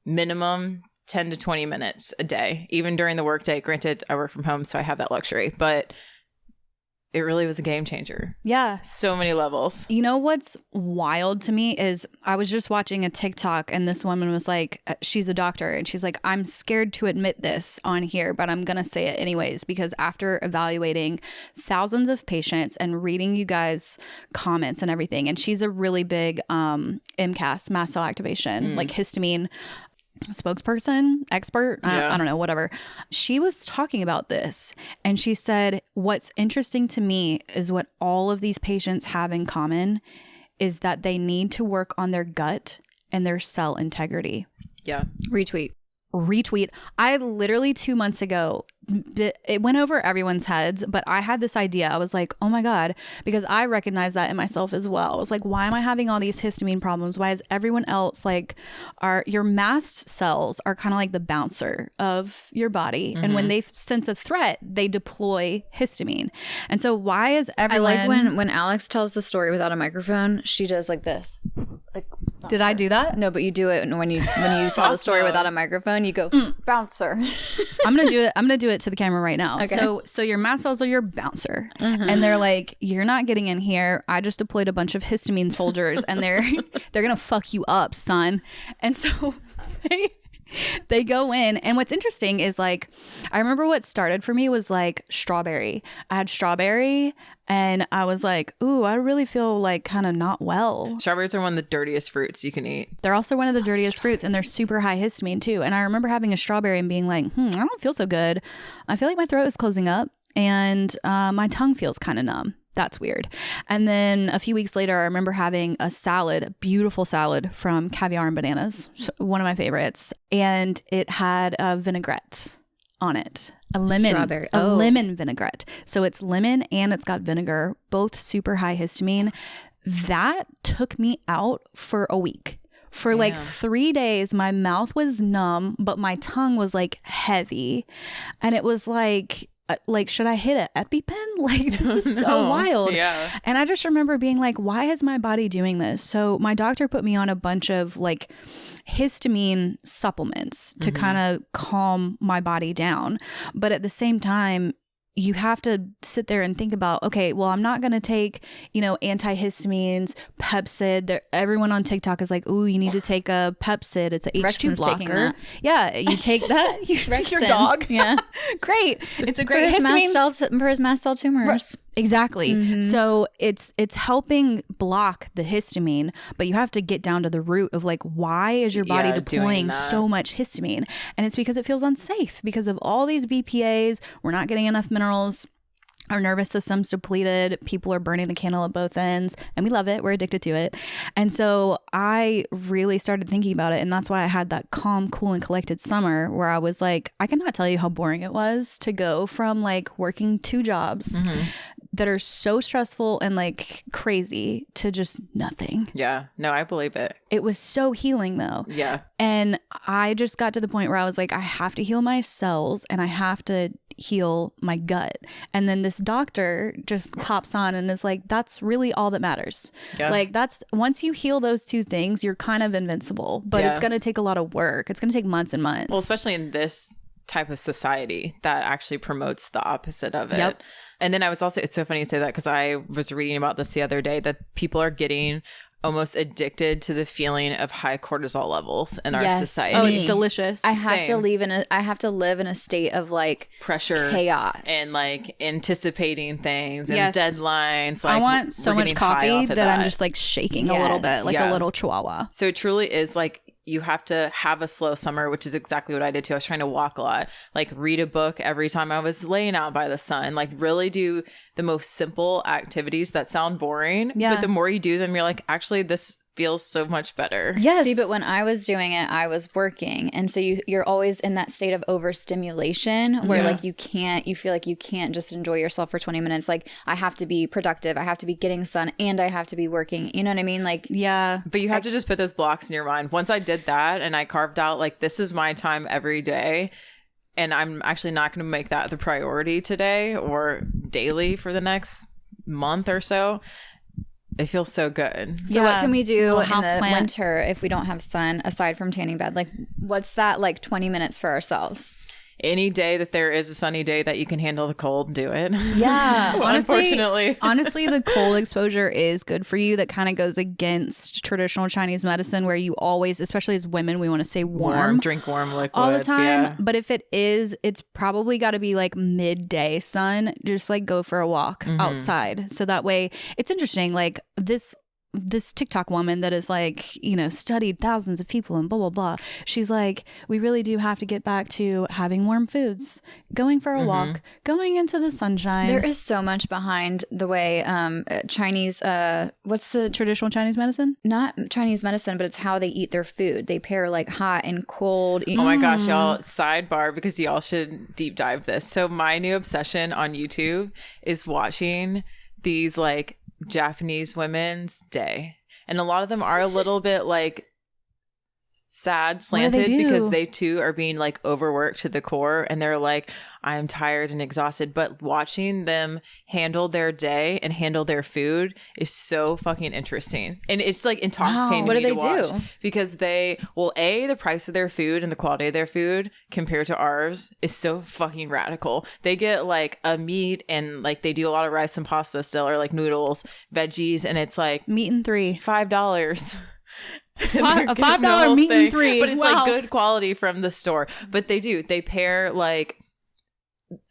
minimum 10 to 20 minutes a day, even during the workday. Granted, I work from home, so I have that luxury, but it really was a game changer. Yeah. So many levels. You know what's wild to me is I was just watching a TikTok and this woman was like, she's a doctor, and she's like, I'm scared to admit this on here, but I'm going to say it anyways, because after evaluating thousands of patients and reading you guys' comments and everything, and she's a really big MCAS, mast cell activation, like histamine spokesperson, expert, I don't know, whatever. She was talking about this and she said, what's interesting to me is what all of these patients have in common is that they need to work on their gut and their cell integrity. Yeah. Retweet. I literally 2 months ago, it went over everyone's heads, but I had this idea. I was like, oh my God, because I recognize that in myself as well. I was like, why am I having all these histamine problems? Why is everyone else like, your mast cells are kind of like the bouncer of your body. Mm-hmm. And when they sense a threat, they deploy histamine. And so why is everyone... I like when Alex tells the story without a microphone, she does like this. Like, did I do that? No, but you do it when you tell the story without a microphone, you go bouncer. I'm gonna do it to the camera right now. Okay. So your mast cells are your bouncer, and they're like, you're not getting in here. I just deployed a bunch of histamine soldiers, and they're gonna fuck you up, son. And so they go in, and what's interesting is like, I remember what started for me was like strawberry. I had strawberry and I was like, ooh, I really feel like kind of not well. Strawberries are one of the dirtiest fruits you can eat. They're also one of the dirtiest fruits, and they're super high histamine too. And I remember having a strawberry and being like, I don't feel so good. I feel like my throat is closing up and my tongue feels kind of numb. That's weird. And then a few weeks later, I remember having a salad, beautiful salad from Caviar and Bananas, one of my favorites. And it had a vinaigrette on it. A lemon vinaigrette. So it's lemon and it's got vinegar, both super high histamine. That took me out for a week. For like 3 days, my mouth was numb, but my tongue was like heavy. And it was like, like, should I hit an EpiPen? Like, this is so wild. Yeah. And I just remember being like, why is my body doing this? So my doctor put me on a bunch of like histamine supplements to kind of calm my body down. But at the same time, you have to sit there and think about, okay, well, I'm not going to take, antihistamines, Pepcid. Everyone on TikTok is like, ooh, you need to take a Pepcid. It's a H2 blocker. Yeah, you take that. Your dog. Yeah. Great. It's a great histamine. For his mast cell tumors. Right. Exactly. So it's helping block the histamine, but you have to get down to the root of like, why is your body deploying so much histamine? And it's because it feels unsafe because of all these BPAs. We're not getting enough minerals. Our nervous system's depleted. People are burning the candle at both ends, and we love it. We're addicted to it. And so I really started thinking about it. And that's why I had that calm, cool, and collected summer where I was like, I cannot tell you how boring it was to go from like working 2 jobs that are so stressful and like crazy to just nothing. Yeah. No, I believe it. It was so healing though. Yeah. And I just got to the point where I was like, I have to heal my cells and I have to heal my gut. And then this doctor just pops on and is like, that's really all that matters. Yeah. Like that's once you heal those 2 things, you're kind of invincible, but it's going to take a lot of work. It's going to take months and months. Well, especially in this type of society that actually promotes the opposite of it. Yep. And then it's so funny you say that because I was reading about this the other day that people are getting almost addicted to the feeling of high cortisol levels in our society. Oh, it's delicious. I have to live in a state of like pressure, chaos, and like anticipating things and deadlines. Like, I want so much coffee that I'm just like shaking a little bit, like a little chihuahua. So it truly is like you have to have a slow summer, which is exactly what I did too. I was trying to walk a lot, like read a book every time I was laying out by the sun, like really do the most simple activities that sound boring. Yeah. But the more you do them, you're like, actually, this feels so much better. Yes. See, but when I was doing it, I was working. And so you're always in that state of overstimulation where like you feel like you can't just enjoy yourself for 20 minutes. Like I have to be productive. I have to be getting sun and I have to be working. You know what I mean? Like, yeah. But you have to just put those blocks in your mind. Once I did that and I carved out like, this is my time every day. And I'm actually not going to make that the priority today or daily for the next month or so. It feels so good. So what can we do in the winter if we don't have sun aside from tanning bed? Like what's that like 20 minutes for ourselves? Any day that there is a sunny day that you can handle the cold, do it. Yeah. Unfortunately. Honestly, the cold exposure is good for you. That kind of goes against traditional Chinese medicine where you always, especially as women, we want to stay warm. Drink warm liquids. All the time. Yeah. But if it is, it's probably got to be like midday sun. Just like go for a walk outside. So that way, it's interesting. Like this TikTok woman that is like, studied thousands of people and blah, blah, blah. She's like, we really do have to get back to having warm foods, going for a walk, going into the sunshine. There is so much behind the way Chinese, what's the traditional Chinese medicine? Not Chinese medicine, but it's how they eat their food. They pair like hot and cold. Oh my gosh, y'all, sidebar, because y'all should deep dive this. So my new obsession on YouTube is watching these like Japanese women's day, and a lot of them are a little bit like sad slanted because they too are being like overworked to the core and they're like, I'm tired and exhausted. But watching them handle their day and handle their food is so fucking interesting, and it's like intoxicating. What to do they watch do? Because the price of their food and the quality of their food compared to ours is so fucking radical. They get like a meat and like they do a lot of rice and pasta still, or like noodles, veggies, and it's like meat and $5. A $5 meat and 3, but it's like good quality from the store. But they pair like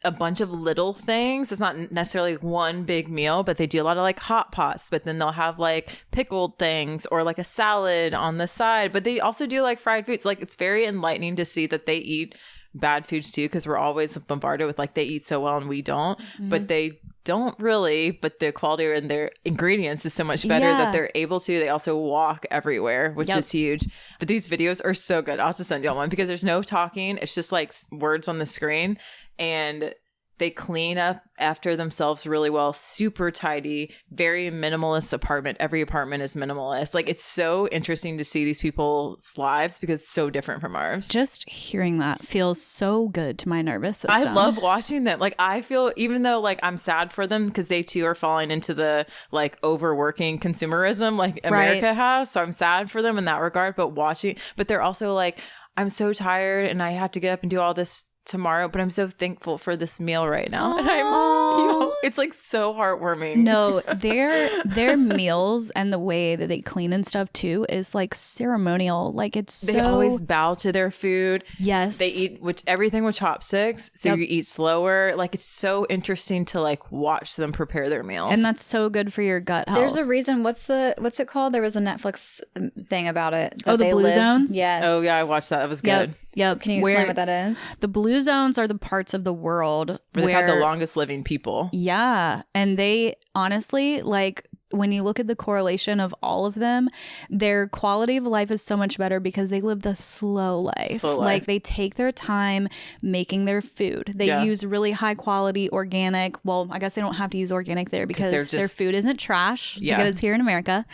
a bunch of little things. It's not necessarily one big meal, but they do a lot of like hot pots, but then they'll have like pickled things or like a salad on the side. But they also do like fried foods. Like it's very enlightening to see that they eat bad foods too, because we're always bombarded with like they eat so well and we don't. But they don't really, but the quality in their ingredients is so much better that they're able to. They also walk everywhere, which is huge. But these videos are so good. I'll have to send y'all one because there's no talking. It's just like words on the screen. And They clean up after themselves really well, super tidy, very minimalist apartment. Every apartment is minimalist. Like, it's so interesting to see these people's lives because it's so different from ours. Just hearing that feels so good to my nervous system. I love watching them. Like, I feel, even though like I'm sad for them because they too are falling into the like overworking consumerism like America has. So I'm sad for them in that regard. But they're also like, I'm so tired and I have to get up and do all this tomorrow, but I'm so thankful for this meal right now. And it's like so heartwarming. No, their meals and the way that they clean and stuff too is like ceremonial. Like they always bow to their food. Yes. They eat everything with chopsticks. So you eat slower. Like, it's so interesting to like watch them prepare their meals. And that's so good for your gut health. There's a reason. What's it called? There was a Netflix thing about it. The blue zones? Yes. Oh yeah, I watched that. That was good. Yep. Can you explain what that is? The blue zones are the parts of the world where they've had the longest living people. Yeah. And they honestly, like, when you look at the correlation of all of them, their quality of life is so much better because they live the slow life. Like, they take their time making their food. They use really high quality organic. Well, I guess they don't have to use organic there because their food isn't trash because it's here in America.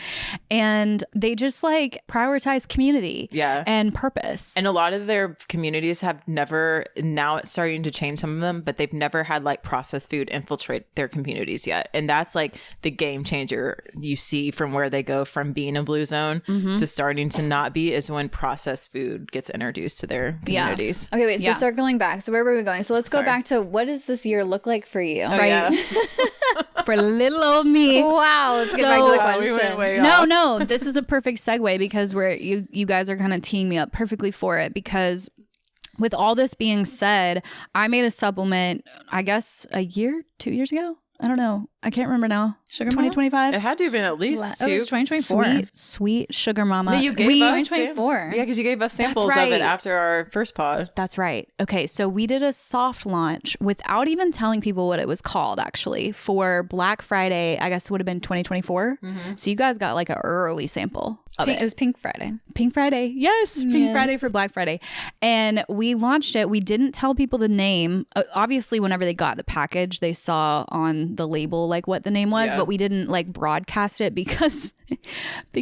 And they just like prioritize community and purpose. And a lot of their communities have never, now it's starting to change some of them, but they've never had like processed food infiltrate their communities yet. And that's like the game changer you see from where they go from being a blue zone to starting to not be is when processed food gets introduced to their communities. Okay, wait. So circling back. So where were we going? So let's go back to what does this year look like for you? Oh, right. For little old me. Wow. Let's get back to the question. We went way off. No. This is a perfect segue because you guys are kind of teeing me up perfectly for it because with all this being said, I made a supplement, I guess 2 years ago. I don't know. I can't remember now. Sugar 2025? It had to have been at least 2. It was 2024. Sweet sugar mama. No, you gave us 2024. Yeah, because you gave us samples of it after our first pod. That's right. Okay, so we did a soft launch without even telling people what it was called, actually, for Black Friday. I guess it would have been 2024. So you guys got like an early sample of it. It was Pink Friday. Pink Friday. Yes, Pink Friday for Black Friday. And we launched it. We didn't tell people the name. Obviously, whenever they got the package, they saw on the label like what the name was, but we didn't like broadcast it because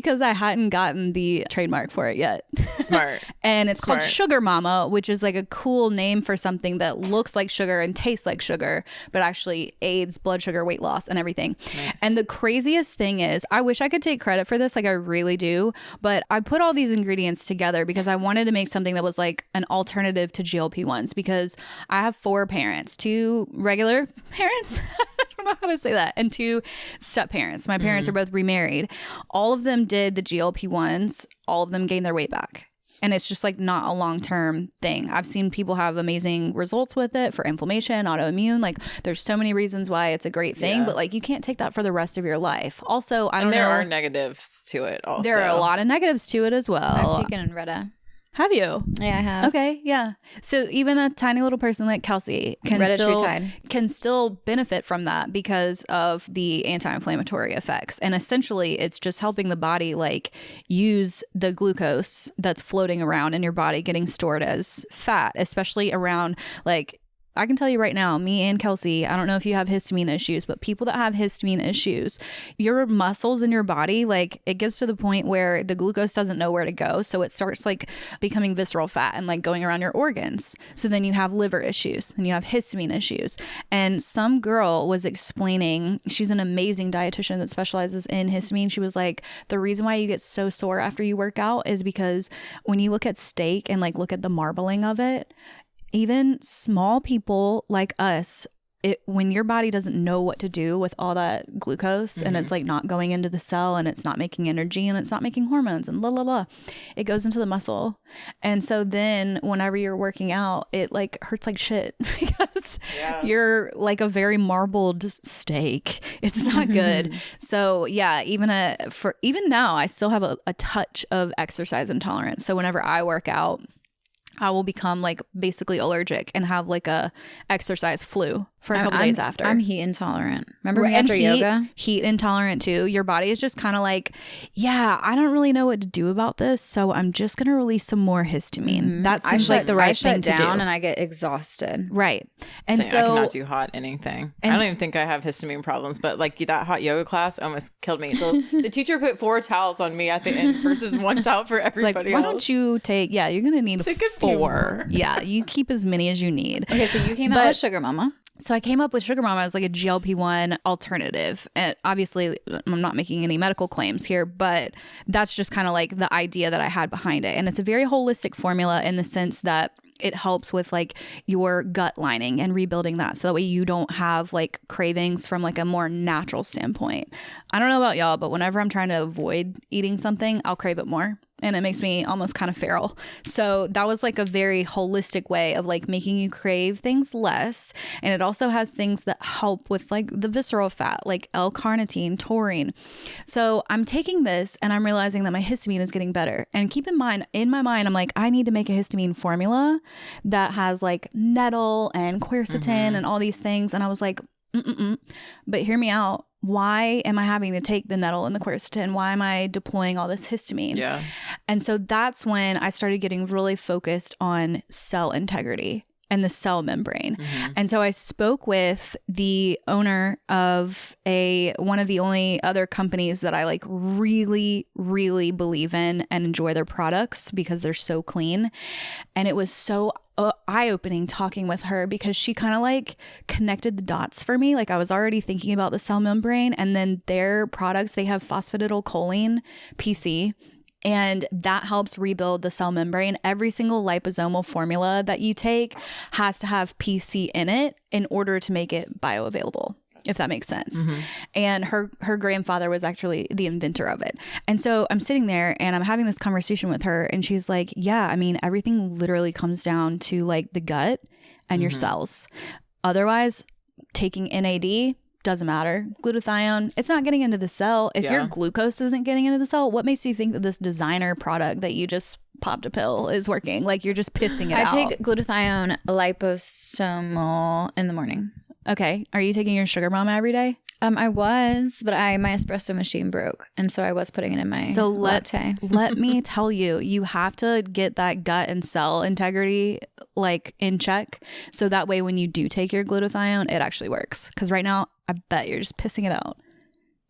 I hadn't gotten the trademark for it yet. Smart. And it's called Sugar Mama, which is like a cool name for something that looks like sugar and tastes like sugar, but actually aids blood sugar, weight loss, and everything. Nice. And the craziest thing is, I wish I could take credit for this, like I really do, but I put all these ingredients together because I wanted to make something that was like an alternative to GLP-1s because I have 4 parents, 2 regular parents. I don't know how to say that. And 2 step parents. My parents are both remarried. All of them did the GLP-1s. All of them gained their weight back. And it's just like not a long-term thing. I've seen people have amazing results with it for inflammation, autoimmune. Like there's so many reasons why it's a great thing, but like you can't take that for the rest of your life. Also, I don't know. And there are negatives to it also. There are a lot of negatives to it as well. I've taken Retta. Have you? Yeah, I have. Okay, yeah. So even a tiny little person like Kelsey can still benefit from that because of the anti-inflammatory effects. And essentially, it's just helping the body like use the glucose that's floating around in your body getting stored as fat, especially around like I can tell you right now, me and Kelsey, I don't know if you have histamine issues, but people that have histamine issues, your muscles in your body, like it gets to the point where the glucose doesn't know where to go. So it starts like becoming visceral fat and like going around your organs. So then you have liver issues and you have histamine issues. And some girl was explaining, she's an amazing dietitian that specializes in histamine. She was like, the reason why you get so sore after you work out is because when you look at steak and like look at the marbling of it, even small people like us, when your body doesn't know what to do with all that glucose and it's like not going into the cell and it's not making energy and it's not making hormones and it goes into the muscle. And so then whenever you're working out, it like hurts like shit because you're like a very marbled steak. It's not good. So yeah, even now I still have a touch of exercise intolerance. So whenever I work out, I will become like basically allergic and have like a exercise flu for a couple days after. I'm heat intolerant. Remember me after yoga? Heat intolerant too. Your body is just kind of like, yeah, I don't really know what to do about this, so I'm just going to release some more histamine. Mm-hmm. That seems like the right thing to do. And I get exhausted. Right. And so I cannot do hot anything. I don't even think I have histamine problems, but like that hot yoga class almost killed me. The teacher put 4 towels on me at the end versus 1 towel for everybody else. Why don't you take, you're going to need 4. Yeah, you keep as many as you need. Okay, so you came out with Sugar Mama. So I came up with Sugar Mama as like a GLP-1 alternative. And obviously, I'm not making any medical claims here, but that's just kind of like the idea that I had behind it. And it's a very holistic formula in the sense that it helps with like your gut lining and rebuilding that. So that way you don't have like cravings from like a more natural standpoint. I don't know about y'all, but whenever I'm trying to avoid eating something, I'll crave it more. And it makes me almost kind of feral. So that was like a very holistic way of like making you crave things less. And it also has things that help with like the visceral fat, like L-carnitine, taurine. So I'm taking this and I'm realizing that my histamine is getting better. And keep in mind, I'm like, I need to make a histamine formula that has like nettle and quercetin and all these things. And I was like, but hear me out. Why am I having to take the nettle and the quercetin? Why am I deploying all this histamine? Yeah. And so that's when I started getting really focused on cell integrity and the cell membrane. And so I spoke with the owner of one of the only other companies that I like really, really believe in and enjoy their products because they're so clean. And it was so eye-opening talking with her because she kind of like connected the dots for me. Like I was already thinking about the cell membrane, and then their products, they have phosphatidylcholine, PC, and that helps rebuild the cell membrane. Every single liposomal formula that you take has to have PC in it in order to make it bioavailable, if that makes sense. And her grandfather was actually the inventor of it. And so I'm sitting there and I'm having this conversation with her, and she's like, yeah, I mean, everything literally comes down to like the gut and your cells. Otherwise, taking NAD doesn't matter. Glutathione, it's not getting into the cell. If your glucose isn't getting into the cell, what makes you think that this designer product that you just popped a pill is working? Like you're just pissing it out. I take glutathione liposomal in the morning. Okay. Are you taking your Sugar Mama every day? I was, but my espresso machine broke, and so I was putting it in my latte. Let me tell you, you have to get that gut and cell integrity like in check, so that way when you do take your glutathione, it actually works. Because right now, I bet you're just pissing it out.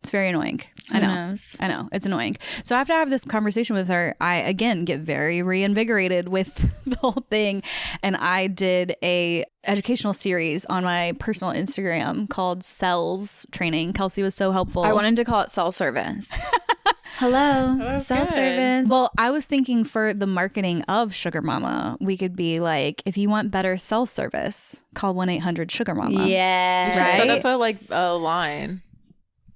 It's very annoying. I know. It's annoying. So after I have this conversation with her, I again get very reinvigorated with the whole thing. And I did a educational series on my personal Instagram called Cells Training. Kelsey was so helpful. I wanted to call it Cell Service. Hello, cell service. Well, I was thinking for the marketing of Sugar Mama, we could be like, if you want better cell service, call 1-800-SUGAR MAMA. Yeah. You should set up a line.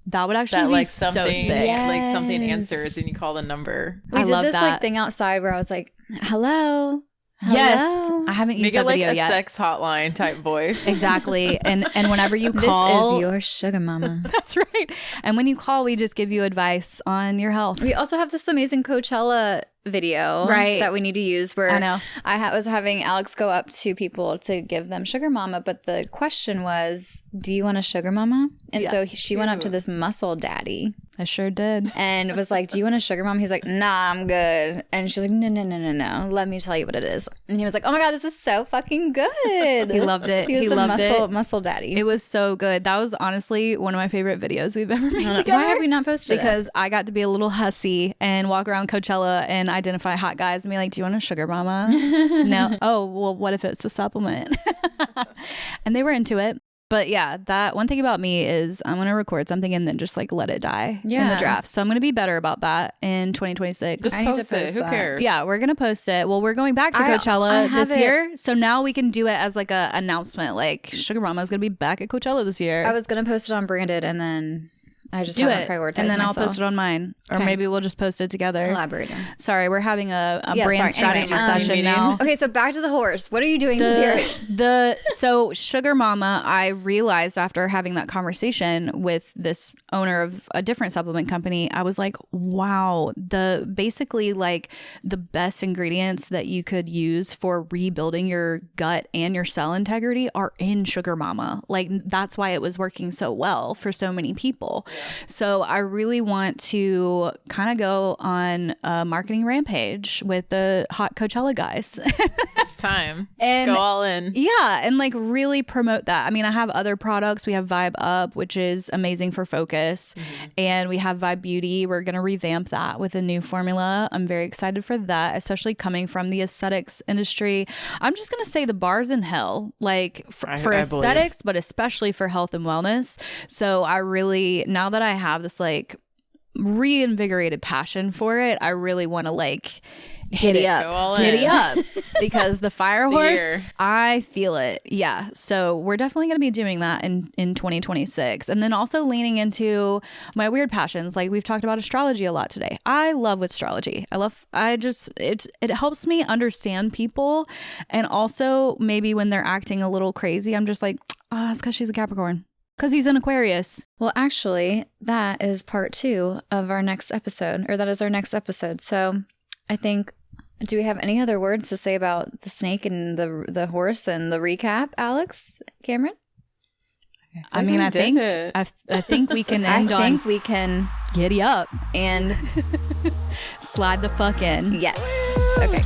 That would actually be so sick. Yes. Like something answers and you call the number. We did this like thing outside where I was like, hello. Yes. I haven't used that video yet. Make it like a yet. sex hotline type voice. Exactly. And whenever you call. This is your Sugar Mama. That's right. And when you call, we just give you advice on your health. We also have this amazing Coachella video that we need to use where I know. was having Alex go up to people to give them Sugar Mama, but the question was, do you want a Sugar Mama? And so she went up to this muscle daddy. I sure did. And was like, do you want a Sugar Mama? He's like, nah, I'm good. And she's like, no. Let me tell you what it is. And he was like, oh my God, this is so fucking good. He loved it. He loved it. Muscle daddy. It was so good. That was honestly one of my favorite videos we've ever made together. Why have we not posted Because I got to be a little hussy and walk around Coachella and identify hot guys and be like, do you want a Sugar Mama? No. Oh, well, what if it's a supplement? And they were into it. But yeah, that one thing about me is I'm going to record something and then just like let it die in the draft. So I'm going to be better about that in 2026. Just post it. Who cares? Yeah, we're going to post it. Well, we're going back to Coachella this year. So now we can do it as like a announcement. Like Sugar Mama is going to be back at Coachella this year. I was going to post it on Branded and then I just Do haven't it, prioritized and then myself. I'll post it on mine, or Okay. maybe we'll just post it together. Elaborating. Sorry, we're having a Yeah, brand sorry. Anyway, strategy session meeting. now. Okay, so back to the horse. What are you doing this year? So Sugar Mama, I realized after having that conversation with this owner of a different supplement company, I was like, wow, basically like the best ingredients that you could use for rebuilding your gut and your cell integrity are in Sugar Mama. Like that's why it was working so well for so many people. Yeah. So I really want to kind of go on a marketing rampage with the hot Coachella guys. It's time. And go all in. Yeah, and like really promote that. I mean, I have other products. We have Vibe Up, which is amazing for focus. And we have Vibe Beauty. We're going to revamp that with a new formula. I'm very excited for that, especially coming from the aesthetics industry. I'm just going to say the bar's in hell, like for aesthetics, but especially for health and wellness. So I really, now that I have this like reinvigorated passion for it, I really want to like Giddy up. Go all Giddy in. up, because the fire horse, year. I feel it. Yeah. So we're definitely going to be doing that in 2026. And then also leaning into my weird passions. Like we've talked about astrology a lot today. I love astrology. It helps me understand people. And also maybe when they're acting a little crazy, I'm just like, it's because she's a Capricorn. Because he's an Aquarius. Well, actually, that is part 2 of our next episode, or that is our next episode. So I think, do we have any other words to say about the snake and the horse and the recap, Alex, Cameron? I think we can end on. I think we can Giddy up and slide the fuck in. Yes. Okay.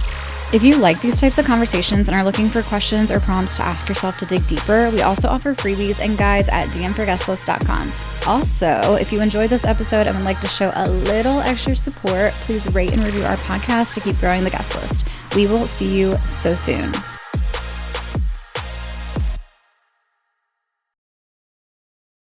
If you like these types of conversations and are looking for questions or prompts to ask yourself to dig deeper, we also offer freebies and guides at dmforguestlist.com. Also, if you enjoyed this episode and would like to show a little extra support, please rate and review our podcast to keep growing the guest list. We will see you so soon.